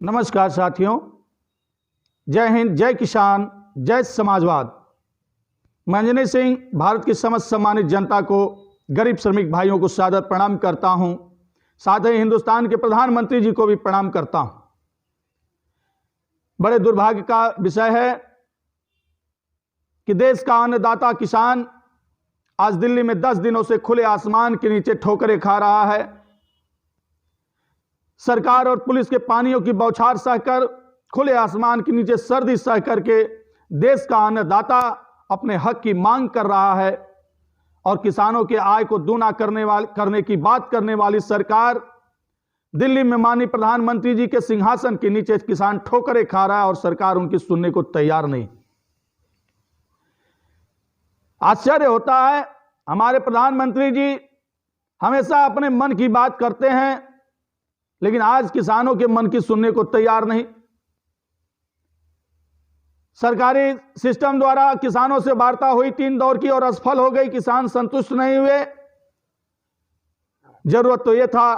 नमस्कार साथियों, जय हिंद, जय किसान, जय समाजवाद। मैं अंजनी सिंह भारत की समस्त सम्मानित जनता को, गरीब श्रमिक भाइयों को सादर प्रणाम करता हूं। साथ ही हिंदुस्तान के प्रधानमंत्री जी को भी प्रणाम करता हूं। बड़े दुर्भाग्य का विषय है कि देश का अन्नदाता किसान आज दिल्ली में 10 दिनों से खुले आसमान के नीचे ठोकरें खा रहा है। सरकार और पुलिस के पानियों की बौछार सहकर, खुले आसमान के नीचे सर्दी सह करके देश का अन्नदाता अपने हक की मांग कर रहा है। और किसानों के आय को दूना करने की बात करने वाली सरकार दिल्ली में माननीय प्रधानमंत्री जी के सिंहासन के नीचे किसान ठोकरें खा रहा है और सरकार उनकी सुनने को तैयार नहीं। आश्चर्य होता है, हमारे प्रधानमंत्री जी हमेशा अपने मन की बात करते हैं, लेकिन आज किसानों के मन की सुनने को तैयार नहीं। सरकारी सिस्टम द्वारा किसानों से वार्ता हुई 3 दौर की और असफल हो गई। किसान संतुष्ट नहीं हुए। जरूरत तो यह था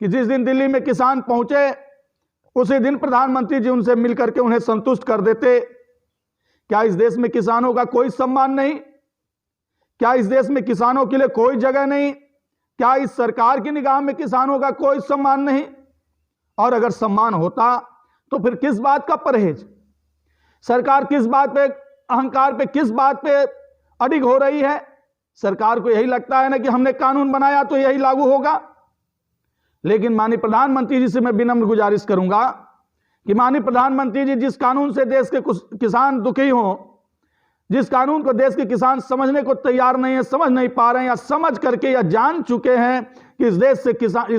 कि जिस दिन दिल्ली में किसान पहुंचे उसी दिन प्रधानमंत्री जी उनसे मिलकर के उन्हें संतुष्ट कर देते। क्या इस देश में किसानों का कोई सम्मान नहीं? क्या इस देश में किसानों के लिए कोई जगह नहीं? क्या इस सरकार की निगाह में किसानों का कोई सम्मान नहीं? और अगर सम्मान होता तो फिर किस बात का परहेज? सरकार किस बात पे, अहंकार पे, किस बात पे अडिग हो रही है? सरकार को यही लगता है ना कि हमने कानून बनाया तो यही लागू होगा। लेकिन माननीय प्रधानमंत्री जी से मैं विनम्र गुजारिश करूंगा कि माननीय प्रधानमंत्री जी, जिस कानून से देश के किसान दुखी हों, जिस कानून को देश के किसान समझने को तैयार नहीं है, समझ नहीं पा रहे हैं, या समझ करके या जान चुके हैं कि इस देश से किसान,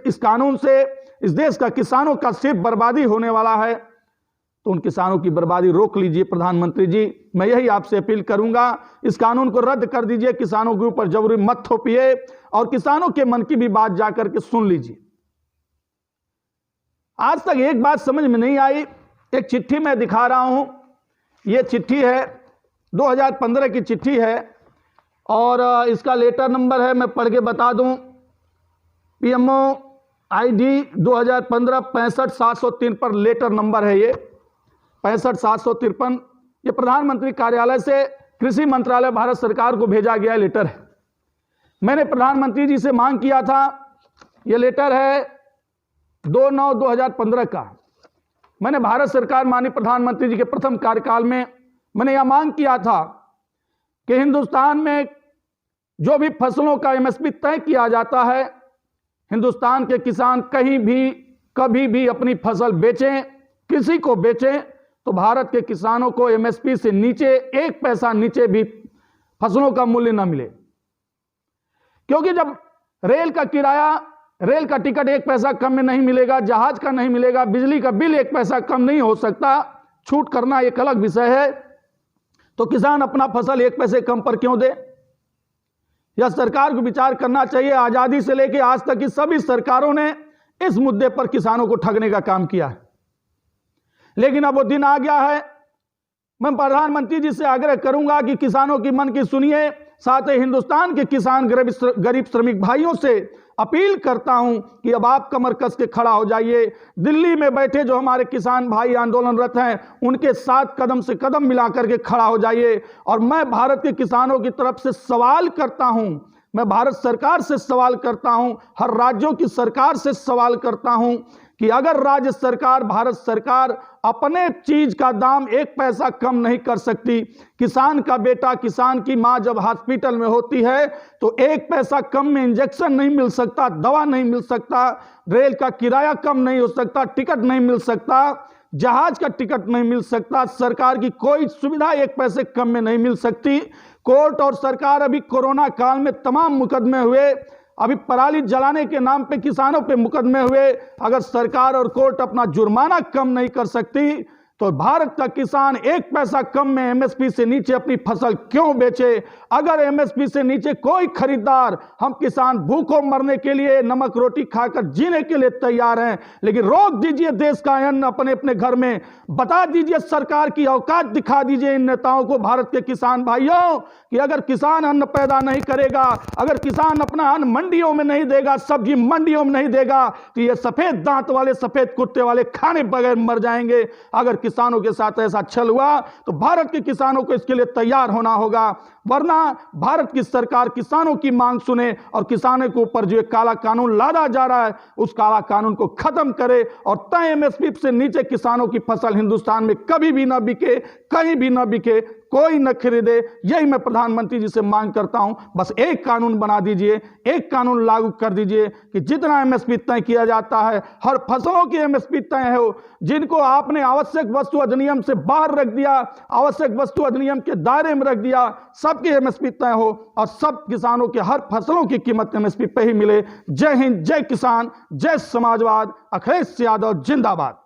इस कानून से इस देश का किसानों का सिर्फ बर्बादी होने वाला है, तो उन किसानों की बर्बादी रोक लीजिए प्रधानमंत्री जी। मैं यही आपसे अपील करूंगा, इस कानून को रद्द कर दीजिए, किसानों के ऊपर जबरी मत थोपिए और किसानों के मन की भी बात जाकर के सुन लीजिए। आज तक एक बात समझ में नहीं आई। एक चिट्ठी मैं दिखा रहा हूं, यह चिट्ठी है 2015 की चिट्ठी है और इसका लेटर नंबर है, मैं पढ़ के बता दूं, PMO ID 2015 65,703 पर लेटर नंबर है। ये 65,753 ये प्रधानमंत्री कार्यालय से कृषि मंत्रालय भारत सरकार को भेजा गया लेटर है। मैंने प्रधानमंत्री जी से मांग किया था, ये लेटर है 2/9/2015 का। मैंने भारत सरकार माननीय प्रधानमंत्री जी के प्रथम कार्यकाल में मैंने यह मांग किया था कि हिंदुस्तान में जो भी फसलों का MSP तय किया जाता है, हिंदुस्तान के किसान कहीं भी कभी भी अपनी फसल बेचें, किसी को बेचें, तो भारत के किसानों को MSP से नीचे 1 पैसा नीचे भी फसलों का मूल्य न मिले। क्योंकि जब रेल का किराया, रेल का टिकट 1 पैसा कम में नहीं मिलेगा, जहाज का नहीं मिलेगा, बिजली का बिल 1 पैसा कम नहीं हो सकता, छूट करना एक अलग विषय है, तो किसान अपना फसल 1 पैसे कम पर क्यों दे? यह सरकार को विचार करना चाहिए। आजादी से लेकर आज तक की सभी सरकारों ने इस मुद्दे पर किसानों को ठगने का काम किया है, लेकिन अब वो दिन आ गया है। मैं प्रधानमंत्री जी से आग्रह करूंगा कि किसानों की मन की सुनिए। साथ ही हिंदुस्तान के किसान गरीब श्रमिक भाइयों से अपील करता हूं कि अब आप कमर कस के खड़ा हो जाइए। दिल्ली में बैठे जो हमारे किसान भाई आंदोलनरत हैं, उनके साथ कदम से कदम मिला करके खड़ा हो जाइए। और मैं भारत के किसानों की तरफ से सवाल करता हूं, मैं भारत सरकार से सवाल करता हूं, हर राज्यों की सरकार से सवाल करता हूं कि अगर राज्य सरकार, भारत सरकार अपने चीज का दाम 1 पैसा कम नहीं कर सकती, किसान का बेटा, किसान की मां जब हॉस्पिटल में होती है तो 1 पैसा कम में इंजेक्शन नहीं मिल सकता, दवा नहीं मिल सकता, रेल का किराया कम नहीं हो सकता, टिकट नहीं मिल सकता, जहाज का टिकट नहीं मिल सकता, सरकार की कोई सुविधा 1 पैसे कम में नहीं मिल सकती। कोर्ट और सरकार, अभी कोरोना काल में तमाम मुकदमे हुए, अभी पराली जलाने के नाम पे किसानों पे मुकदमे हुए। अगर सरकार और कोर्ट अपना जुर्माना कम नहीं कर सकती तो भारत का किसान 1 पैसा कम में MSP से नीचे अपनी फसल क्यों बेचे? अगर एमएसपी से नीचे कोई खरीदार, हम किसान भूखों मरने के लिए, नमक रोटी खाकर जीने के लिए तैयार हैं, लेकिन रोक दीजिए देश का अन्न अपने अपने घर में। बता दीजिए सरकार की औकात दिखा दीजिए इन नेताओं को, भारत के किसान भाइयों, कि अगर किसान अन्न पैदा नहीं करेगा, अगर किसान अपना अन्न मंडियों में नहीं देगा, सब्जी मंडियों में नहीं देगा, तो ये सफेद दांत वाले, सफेद कुत्ते वाले खाने बगैर मर जाएंगे। अगर किसानों के साथ ऐसा छल हुआ तो भारत के किसानों को इसके लिए तैयार होना होगा, वरना भारत की सरकार किसानों की मांग सुने और किसानों के ऊपर जो काला कानून लादा जा रहा है उस काला कानून को खत्म करे और तय एमएसपी से नीचे किसानों की फसल हिंदुस्तान में कभी भी ना बिके, कहीं भी ना बिके, कोई न खरीदे। यही मैं प्रधानमंत्री जी से मांग करता हूं, बस एक कानून बना दीजिए, एक कानून लागू कर दीजिए कि जितना एमएसपी तय किया जाता है, हर फसलों की एमएसपी तय हो। जिनको आपने आवश्यक वस्तु अधिनियम से बाहर रख दिया, आवश्यक वस्तु अधिनियम के दायरे में रख दिया, सबकी एमएसपी तय हो और सब किसानों के हर फसलों की कीमत एमएसपी पे ही मिले। जय हिंद, जय किसान, जय समाजवाद। अखिलेश यादव जिंदाबाद।